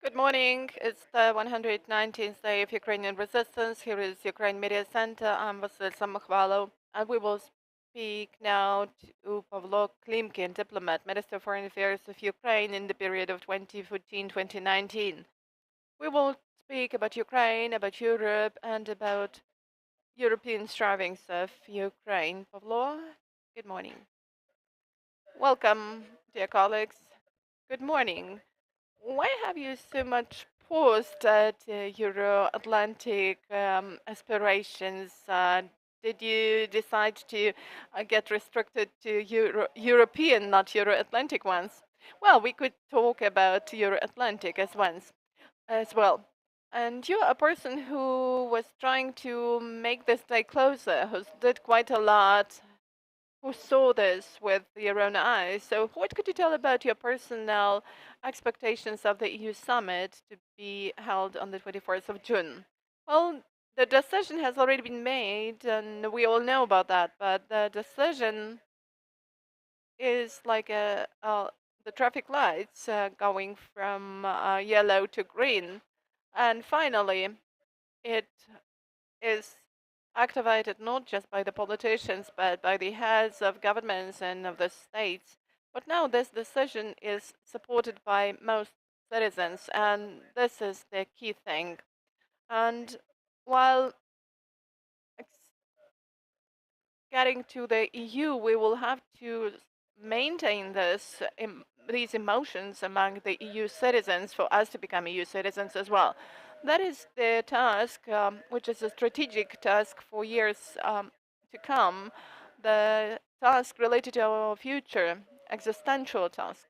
Good morning. It's the 119th day of Ukrainian resistance. Here is Ukraine Media Center. I'm Vasil Samokhvalo, and we will speak now to Pavlo Klimkin, diplomat, Minister of Foreign Affairs of Ukraine in the period of 2014-2019. We will speak about Ukraine, about Europe, and about European strivings of Ukraine. Pavlo, good morning. Welcome, dear colleagues. Good morning. Why have you so much paused at Euro-Atlantic aspirations? Did you decide to get restricted to European, not Euro-Atlantic ones? Well, we could talk about Euro-Atlantic as well. And you're a person who was trying to make this day closer, who did quite a lot, who saw this with your own eyes. So, what could you tell about your personal expectations of the EU summit to be held on the 24th of June? Well, the decision has already been made, and we all know about that. But the decision is like the traffic lights going from yellow to green, and finally, it is activated not just by the politicians but by the heads of governments and of the states. But now this decision is supported by most citizens, and this is the key thing. And while getting to the EU, we will have to maintain these emotions among the EU citizens for us to become EU citizens as well. That is the task, which is a strategic task for years to come, the task related to our future, existential task.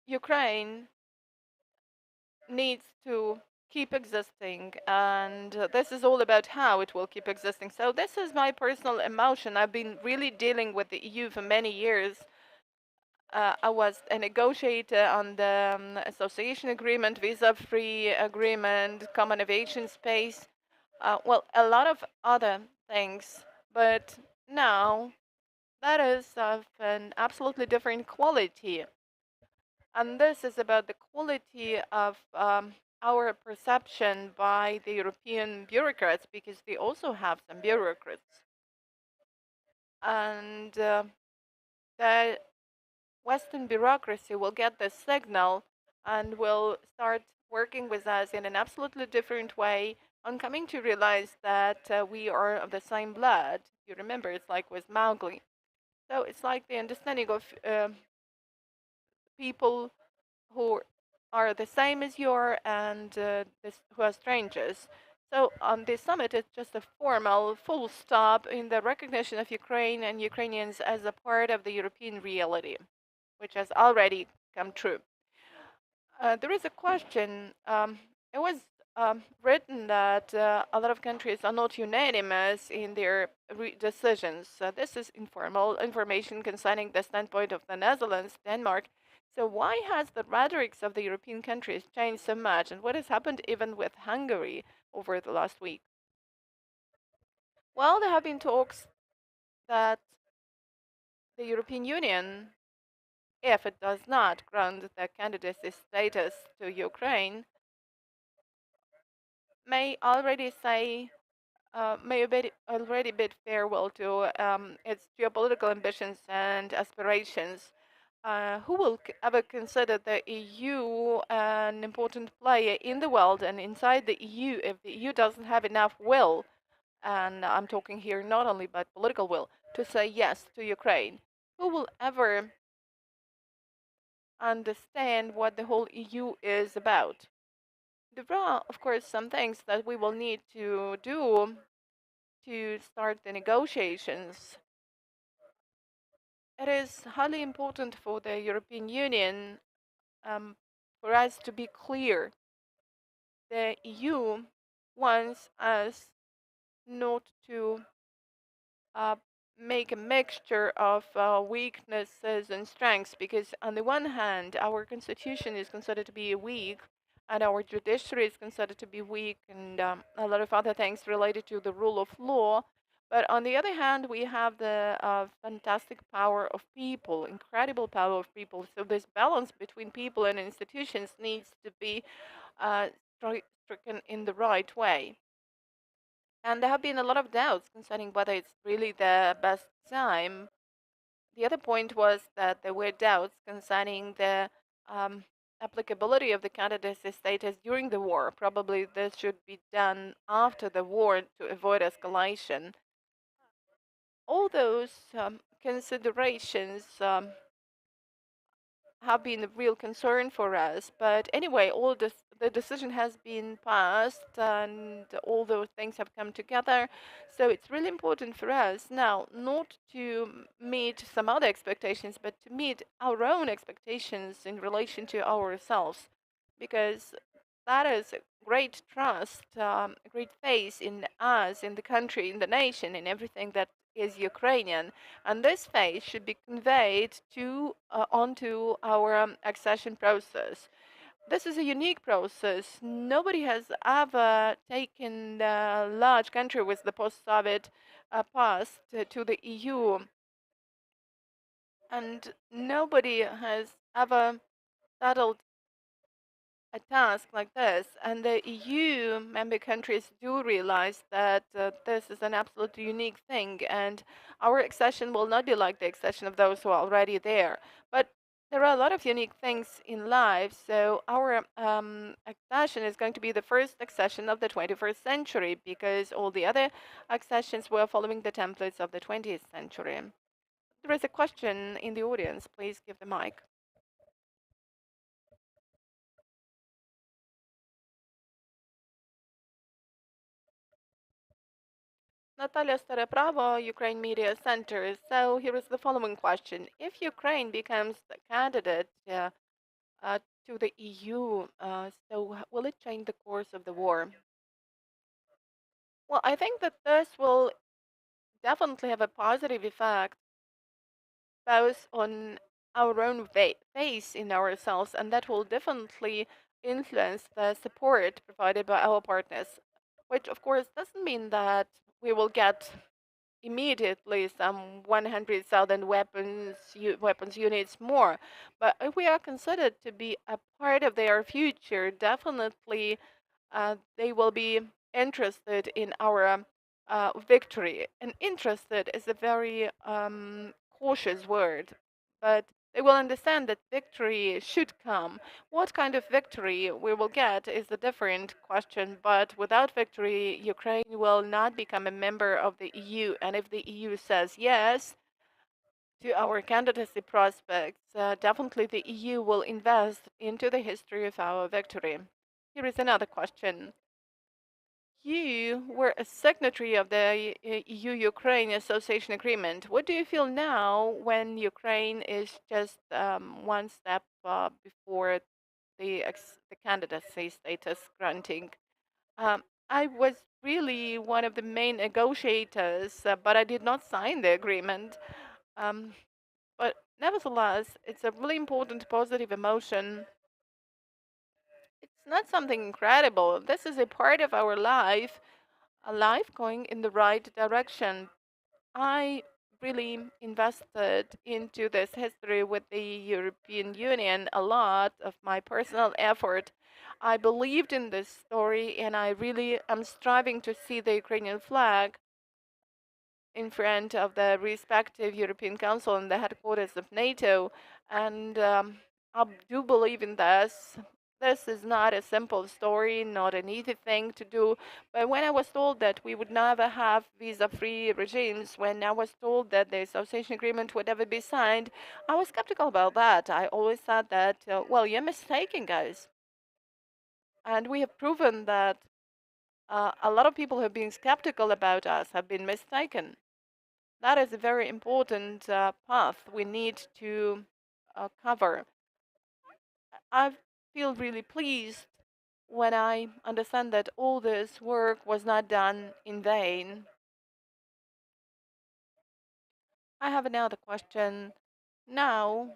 Ukraine needs to keep existing, and this is all about how it will keep existing. So this is my personal emotion. I've been really dealing with the EU for many years. I was a negotiator on the association agreement, visa-free agreement, common aviation space, well, a lot of other things. But now that is of an absolutely different quality. And this is about the quality of our perception by the European bureaucrats, because they also have some bureaucrats. And the Western bureaucracy will get the signal and will start working with us in an absolutely different way on coming to realize that we are of the same blood. You remember, it's like with Mowgli. So it's like the understanding of people who are the same as you are and who are strangers. So this summit is just a formal full stop in the recognition of Ukraine and Ukrainians as a part of the European reality, which has already come true. There is a question. It was written that a lot of countries are not unanimous in their decisions. This is informal information concerning the standpoint of the Netherlands, Denmark. So why has the rhetorics of the European countries changed so much, and what has happened even with Hungary over the last week? Well, there have been talks that the European Union, if it does not grant the candidacy status to Ukraine, may already say already bid farewell to its geopolitical ambitions and aspirations. Who will ever consider the EU an important player in the world and inside the EU if the EU doesn't have enough will, and I'm talking here not only about political will, to say yes to Ukraine? Who will ever understand what the whole EU is about? There are, of course, some things that we will need to do to start the negotiations. It is highly important for the European Union for us to be clear. The EU wants us not to uh, make a mixture of weaknesses and strengths, because on the one hand, our constitution is considered to be weak, and our judiciary is considered to be weak, and a lot of other things related to the rule of law. But on the other hand, we have the fantastic power of people, incredible power of people. So this balance between people and institutions needs to be uh, stricken in the right way. And there have been a lot of doubts concerning whether it's really the best time. The other point was that there were doubts concerning the um, applicability of the candidacy status during the war. Probably this should be done after the war to avoid escalation. All those considerations have been a real concern for us. But anyway, all this, the decision has been passed, and all those things have come together. So it's really important for us now not to meet some other expectations, but to meet our own expectations in relation to ourselves, because that is a great trust, a great faith in us, in the country, in the nation, in everything that is Ukrainian, and this faith should be conveyed to onto our accession process. This is a unique process. Nobody has ever taken a large country with the post-Soviet past to the EU, and nobody has ever settled a task like this, and the EU member countries do realize that this is an absolutely unique thing, and our accession will not be like the accession of those who are already there. But there are a lot of unique things in life, so our accession is going to be the first accession of the 21st century, because all the other accessions were following the templates of the 20th century. There is a question in the audience. Please give the mic. Natalia Starepravo, Ukraine Media Center. So here is the following question. If Ukraine becomes the candidate uh, to the EU, will it change the course of the war? Well, I think that this will definitely have a positive effect both on our own faith in ourselves, and that will definitely influence the support provided by our partners, which of course doesn't mean that we will get immediately some 100,000 weapons units more. But if we are considered to be a part of their future, definitely they will be interested in our victory. And interested is a very cautious word, but they will understand that victory should come. What kind of victory we will get is a different question, but without victory, Ukraine will not become a member of the EU. And if the EU says yes to our candidacy prospects, definitely the EU will invest into the history of our victory. Here is another question. You were a signatory of the EU-Ukraine Association Agreement. What do you feel now when Ukraine is just one step before the candidacy status granting? I was really one of the main negotiators, but I did not sign the agreement. Um, but nevertheless, it's a really important positive emotion. It's not something incredible. This is a part of our life, a life going in the right direction. I really invested into this history with the European Union a lot of my personal effort. I believed in this story, and I really am striving to see the Ukrainian flag in front of the respective European Council and the headquarters of NATO. And I do believe in this. This is not a simple story, not an easy thing to do. But when I was told that we would never have visa free regimes, when I was told that the association agreement would never be signed, I was skeptical about that. I always thought that, well, you're mistaken, guys. And we have proven that a lot of people who have been skeptical about us have been mistaken. That is a very important path we need to cover. I feel really pleased when I understand that all this work was not done in vain. I have another question. Now,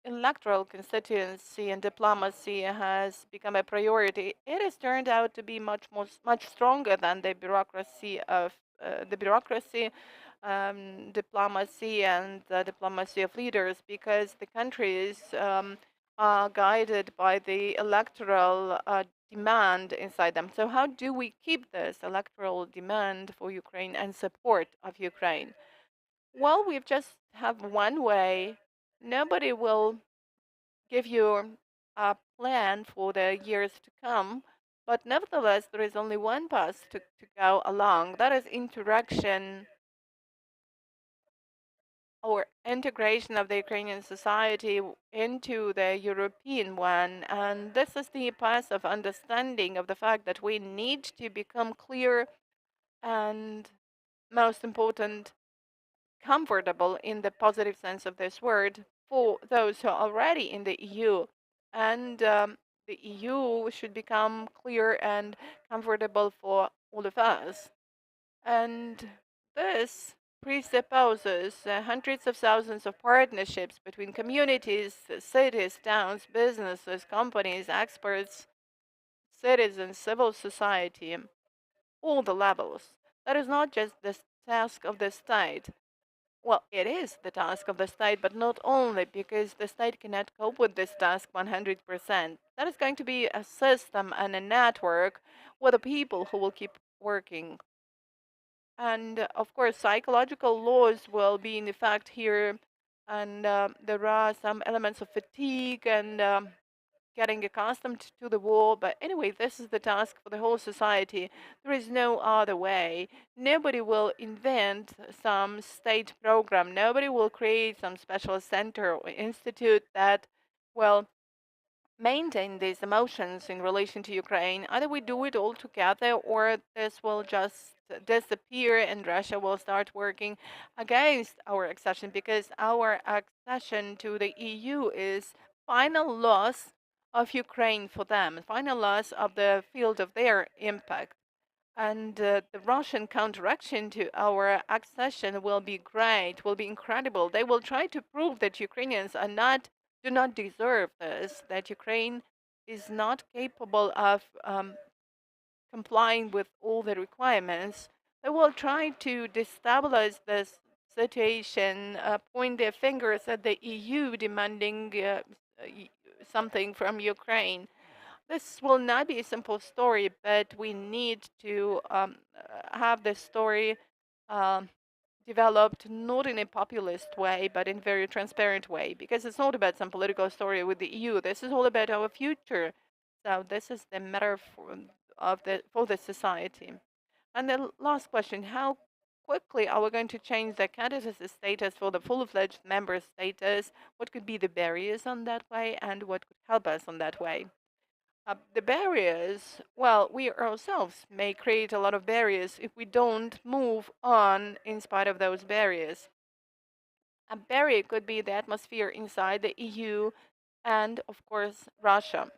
electoral constituency and diplomacy has become a priority. It has turned out to be much stronger than the bureaucracy of the bureaucracy, diplomacy, and the diplomacy of leaders, because the countries are guided by the electoral demand inside them. So, how do we keep this electoral demand for Ukraine and support of Ukraine? Well, we just have one way. Nobody will give you a plan for the years to come, but nevertheless, there is only one path to go along. That is interaction or integration of the Ukrainian society into the European one. And this is the path of understanding of the fact that we need to become clear and, most important, comfortable in the positive sense of this word for those who are already in the EU. And the EU should become clear and comfortable for all of us. And this presupposes hundreds of thousands of partnerships between communities, cities, towns, businesses, companies, experts, citizens, civil society, all the levels. That is not just the task of the state. Well, it is the task of the state, but not only, because the state cannot cope with this task 100%. That is going to be a system and a network with the people who will keep working. And of course, psychological laws will be in effect here, and there are some elements of fatigue and getting accustomed to the war. But anyway, this is the task for the whole society. There is no other way. Nobody will invent some state program. Nobody will create some special center or institute that will maintain these emotions in relation to Ukraine. Either we do it all together, or this will just disappear and Russia will start working against our accession, because our accession to the EU is final loss of Ukraine for them, final loss of the field of their impact. And the Russian counteraction to our accession will be great, will be incredible. They will try to prove that Ukrainians do not deserve this, that Ukraine is not capable of complying with all the requirements. They will try to destabilize this situation, point their fingers at the EU demanding something from Ukraine. This will not be a simple story, but we need to have this story um, developed not in a populist way, but in a very transparent way, because it's not about some political story with the EU. This is all about our future. So this is the matter for the society. And the last question: how quickly are we going to change the candidacy status for the full-fledged member status? What could be the barriers on that way, and what could help us on that way? The barriers, well, we ourselves may create a lot of barriers if we don't move on in spite of those barriers. A barrier could be the atmosphere inside the EU and, of course, Russia.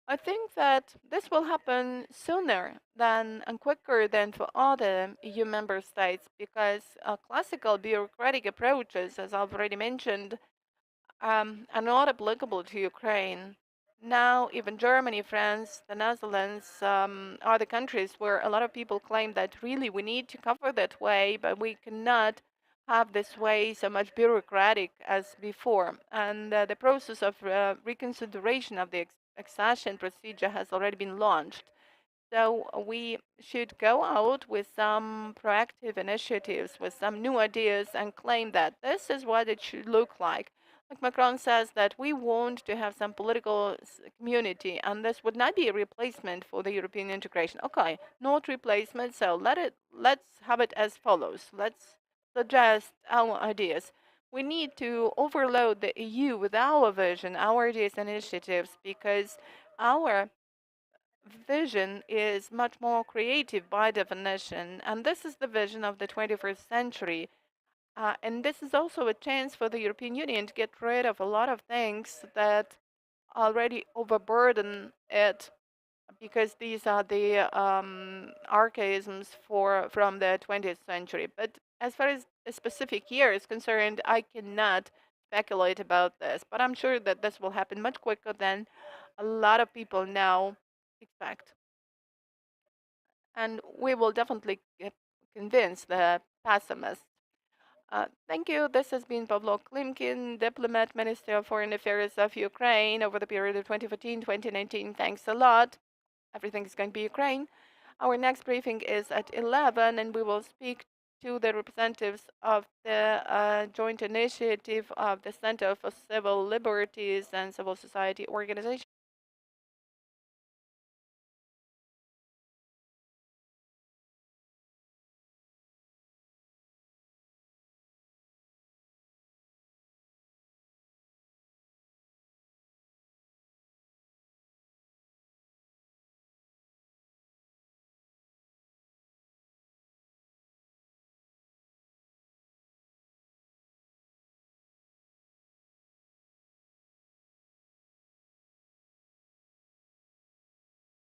I think that this will happen sooner than and quicker than for other EU member states, because classical bureaucratic approaches, as I've already mentioned, are not applicable to Ukraine. Now, even Germany, France, the Netherlands are the countries where a lot of people claim that really we need to cover that way, but we cannot have this way so much bureaucratic as before. And the process of reconsideration of the accession procedure has already been launched. So we should go out with some proactive initiatives, with some new ideas, and claim that this is what it should look like. Like Macron says that we want to have some political community, and this would not be a replacement for the European integration. Okay, not replacement. So let's have it as follows. Let's suggest our ideas. We need to overload the EU with our vision, our ideas and initiatives, because our vision is much more creative by definition, and this is the vision of the 21st century. And this is also a chance for the European Union to get rid of a lot of things that already overburden it, because these are the archaisms from the 20th century. But as far as a specific year is concerned, I cannot speculate about this. But I'm sure that this will happen much quicker than a lot of people now expect. and we will definitely convince the pessimists. Thank you. This has been Pavlo Klimkin, Diplomat, Minister of Foreign Affairs of Ukraine over the period of 2014-2019. Thanks a lot. Everything is going to be Ukraine. Our next briefing is at 11, and we will speak to the representatives of the joint initiative of the Center for Civil Liberties and Civil Society Organization.